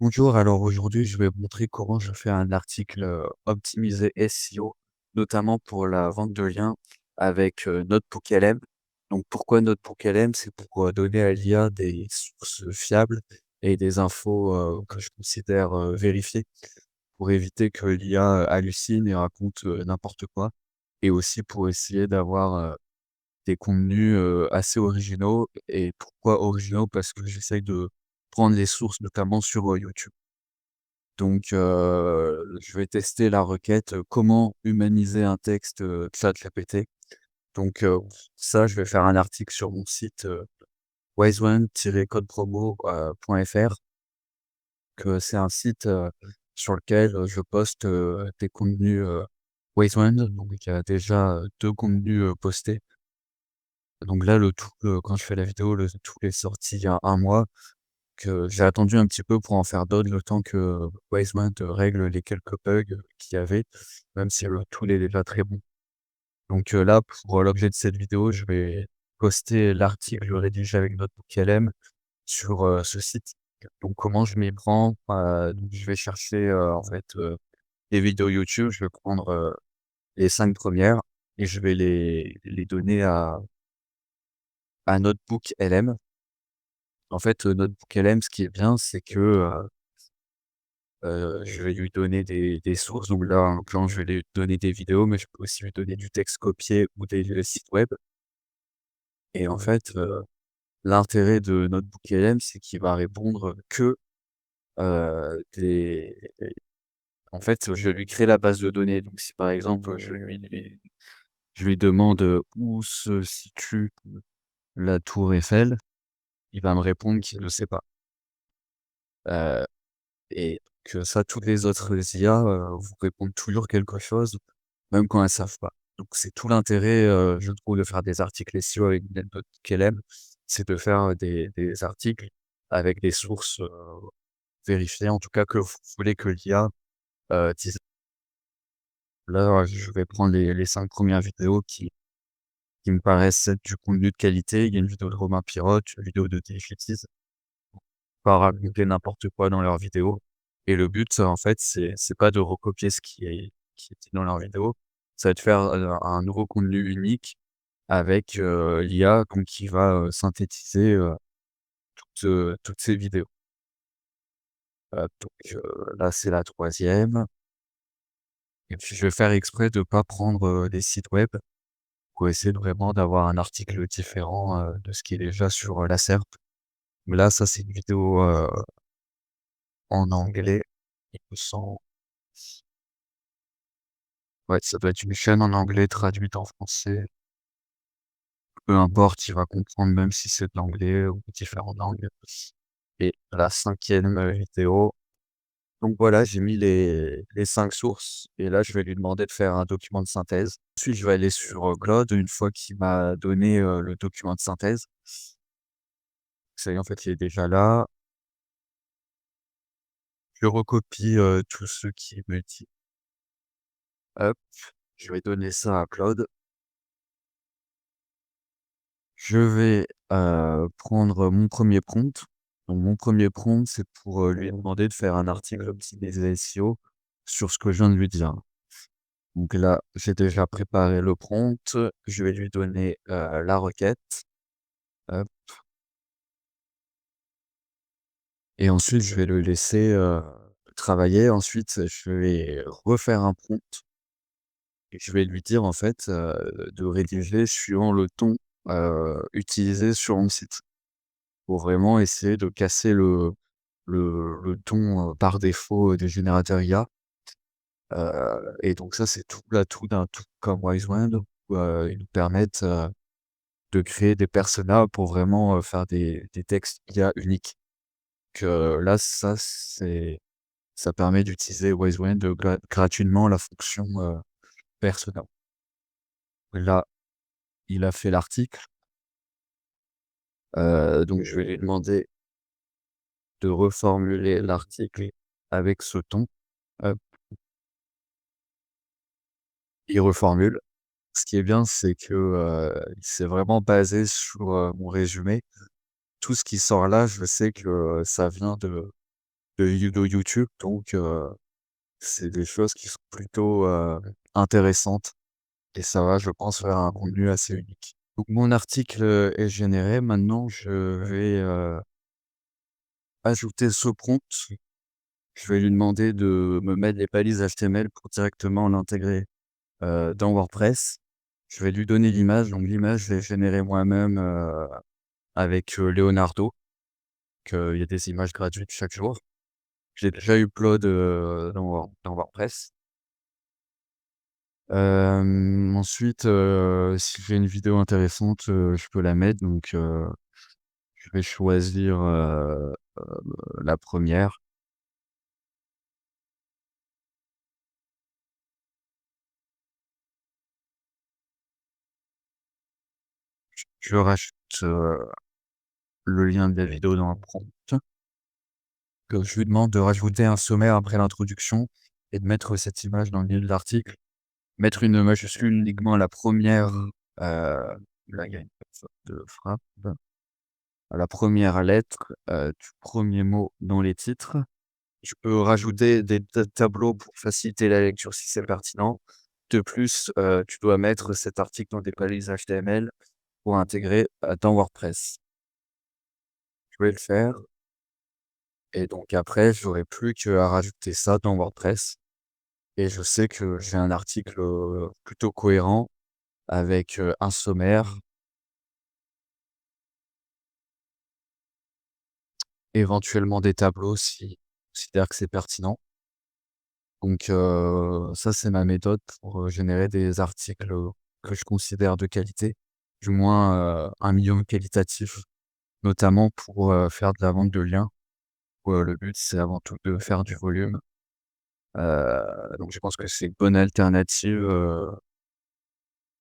Bonjour, alors aujourd'hui, je vais vous montrer comment je fais un article optimisé SEO, notamment pour la vente de liens avec NotebookLM. Donc pourquoi NotebookLM? C'est pour donner à l'IA des sources fiables et des infos que je considère vérifiées pour éviter que l'IA hallucine et raconte n'importe quoi. Et aussi pour essayer d'avoir des contenus assez originaux. Et pourquoi originaux? Parce que j'essaye de prendre les sources notamment sur YouTube. Donc, je vais tester la requête, comment humaniser un texte, ChatGPT. Donc, ça, je vais faire un article sur mon site, wiseone-codepromo, .fr, que c'est un site, sur lequel, je poste, des contenus, Wiseone. Donc il y a déjà, 2 contenus, postés. Donc là, le tout, quand je fais la vidéo, le tout est sorti il y a un mois. Que j'ai attendu un petit peu pour en faire d'autres, le temps que Wiseman règle les quelques bugs qu'il y avait, même si le tool est déjà très bon. Donc, là, pour l'objet de cette vidéo, je vais poster l'article rédigé avec NotebookLM sur, ce site. Donc comment je m'y prends? Donc je vais chercher, en fait, des vidéos YouTube. Je vais prendre, les 5 premières et je vais les donner à NotebookLM. En fait, NotebookLM, ce qui est bien, c'est que, je vais lui donner des sources. Donc là, en l'occurrence, je vais lui donner des vidéos, mais je peux aussi lui donner du texte copié ou des sites web. Et en fait, l'intérêt de NotebookLM, c'est qu'il va répondre que, des en fait, je lui crée la base de données. Donc si par exemple, je lui demande, où se situe la tour Eiffel, il va me répondre qu'il ne sait pas. Heu et que ça, toutes les autres IA, vous répondent toujours quelque chose, même quand elles savent pas. Donc c'est tout l'intérêt, je trouve, de faire des articles SEO avec une méthode qu'elle c'est de faire, des articles avec des sources, vérifiées, en tout cas que vous voulez que l'IA, dise. Là, je vais prendre les 5 premières vidéos qui me paraissent être du contenu de qualité. Il y a une vidéo de Romain Pirotte, une vidéo de Téfitiz, pas raconter n'importe quoi dans leurs vidéos. Et le but, en fait, c'est pas de recopier ce qui est dit dans leur vidéo, ça va être faire, un nouveau contenu unique avec, l'IA donc qui va, synthétiser, toutes ces vidéos. Donc, là, c'est la troisième. Et puis je vais faire exprès de pas prendre, des sites web pour essayer de vraiment d'avoir un article différent, de ce qui est déjà sur, la SERP. Mais là, ça, c'est une vidéo, en anglais, il me semble. Ouais, ça doit être une chaîne en anglais traduite en français. Peu importe, il va comprendre même si c'est de l'anglais ou différentes langues. Et la cinquième vidéo, donc voilà, j'ai mis les 5 sources et là, je vais lui demander de faire un document de synthèse. Ensuite, je vais aller sur, Claude une fois qu'il m'a donné, le document de synthèse. Ça y est, en fait, il est déjà là. Je recopie, tout ce qu'il me dit. Hop, je vais donner ça à Claude. Je vais, prendre mon premier prompt. Donc mon premier prompt, c'est pour, lui demander de faire un article optimisé SEO sur ce que je viens de lui dire. Donc là, j'ai déjà préparé le prompt, je vais lui donner, la requête, hop, et ensuite je vais le laisser, travailler. Ensuite, je vais refaire un prompt et je vais lui dire en fait, de rédiger suivant le ton, utilisé sur mon site. Pour vraiment essayer de casser le ton, par défaut, des générateurs IA. Et donc ça, c'est tout l'atout d'un tout comme Wiseman où, ils nous permettent, de créer des personas pour vraiment, faire des textes IA uniques. Que là, ça permet d'utiliser Wiseman de gratuitement la fonction, persona. Là, il a fait l'article, donc je vais lui demander de reformuler l'article avec ce ton. Hop, il reformule. Ce qui est bien, c'est que, il s'est vraiment basé sur, mon résumé. Tout ce qui sort là, je sais que, ça vient de vidéos YouTube, donc c'est des choses qui sont plutôt, intéressantes et ça va, je pense, faire un contenu assez unique. Donc mon article, est généré. Maintenant je vais, ajouter ce prompt. Je vais lui demander de me mettre les balises HTML pour directement l'intégrer, dans WordPress. Je vais lui donner l'image, donc l'image, je l'ai générée moi-même, avec, Leonardo, qu'il y a des images gratuites chaque jour. Je l'ai déjà upload, dans WordPress. Ensuite, si j'ai une vidéo intéressante, je peux la mettre, donc je vais choisir, la première. Je rajoute, le lien de la vidéo dans le prompt. Je lui demande de rajouter un sommaire après l'introduction et de mettre cette image dans le milieu de l'article. Mettre une majuscule uniquement à la première, là il y a une faute de frappe, à la première lettre, du premier mot dans les titres. Je peux rajouter des tableaux pour faciliter la lecture si c'est pertinent. De plus, tu dois mettre cet article dans des balises HTML pour intégrer, dans WordPress. Je vais le faire et donc après j'aurai plus qu'à rajouter ça dans WordPress et je sais que j'ai un article, plutôt cohérent avec, un sommaire, éventuellement des tableaux si je considère que c'est pertinent. Donc ça c'est ma méthode pour, générer des articles, que je considère de qualité, du moins, un minimum qualitatif, notamment pour, faire de la vente de liens où, le but c'est avant tout de faire du volume. Donc je pense que c'est une bonne alternative,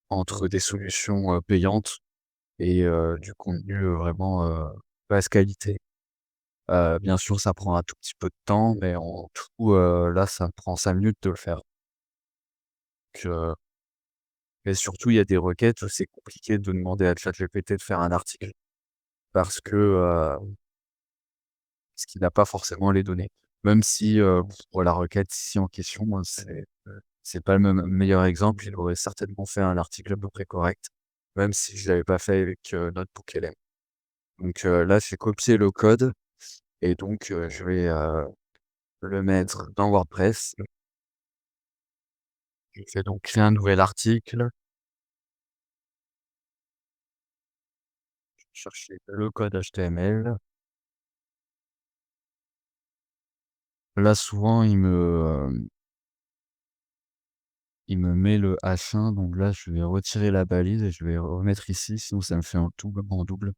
entre des solutions, payantes et du contenu, vraiment, basse qualité. Bien sûr, ça prend un tout petit peu de temps, mais en tout, là, ça me prend 5 minutes de le faire. Donc, et surtout, il y a des requêtes où c'est compliqué de demander à ChatGPT de faire un article parce que, parce qu'il n'a pas forcément les données. Même si, pour la requête ici en question, c'est pas le meilleur exemple. Il aurait certainement fait un article à peu près correct, même si je l'avais pas fait avec, NotebookLM. Donc, là, j'ai copié le code et donc, je vais, le mettre dans WordPress. Je vais donc créer un nouvel article, chercher le code HTML. Là, souvent, il me met le H1, donc là, je vais retirer la balise et je vais remettre ici, sinon ça me fait un tout en double.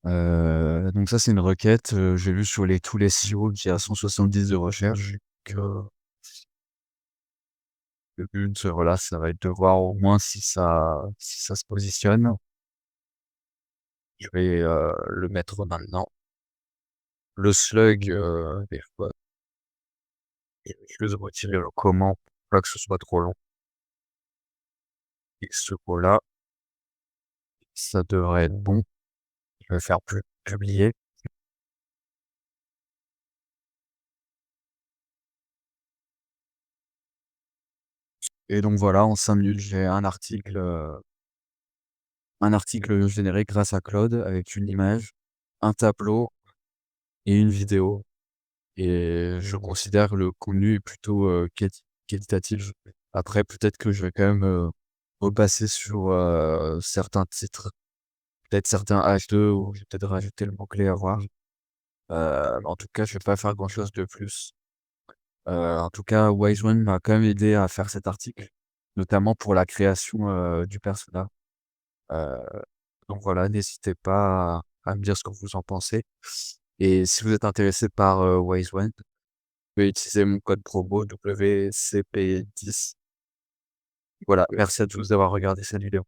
Donc ça, c'est une requête, j'ai vu sur les tous les SEO qu'il y a 170 de recherche, que le but, voilà, ça va être de voir au moins si ça se positionne. Je vais, le mettre maintenant. Le slug, des fois, je vais retirer le comment pour pas que ce soit trop long et ce mot-là, ça devrait être bon. Je vais faire publier et donc voilà, en 5 minutes, j'ai un article généré grâce à Claude avec une image, un tableau et une vidéo et je considère le contenu est plutôt, qualitatif. Après peut-être que je vais quand même, repasser sur, certains titres, peut-être certains H2 où je vais peut-être rajouter le mot-clé à voir. En tout cas, je vais pas faire grand chose de plus. En tout cas, Wise One m'a quand même aidé à faire cet article, notamment pour la création, du persona. Heu, donc voilà, n'hésitez pas à me dire ce que vous en pensez et si vous êtes intéressé par, Wise One, vous pouvez utiliser mon code promo WCP10. Voilà, merci à tous d'avoir regardé cette vidéo.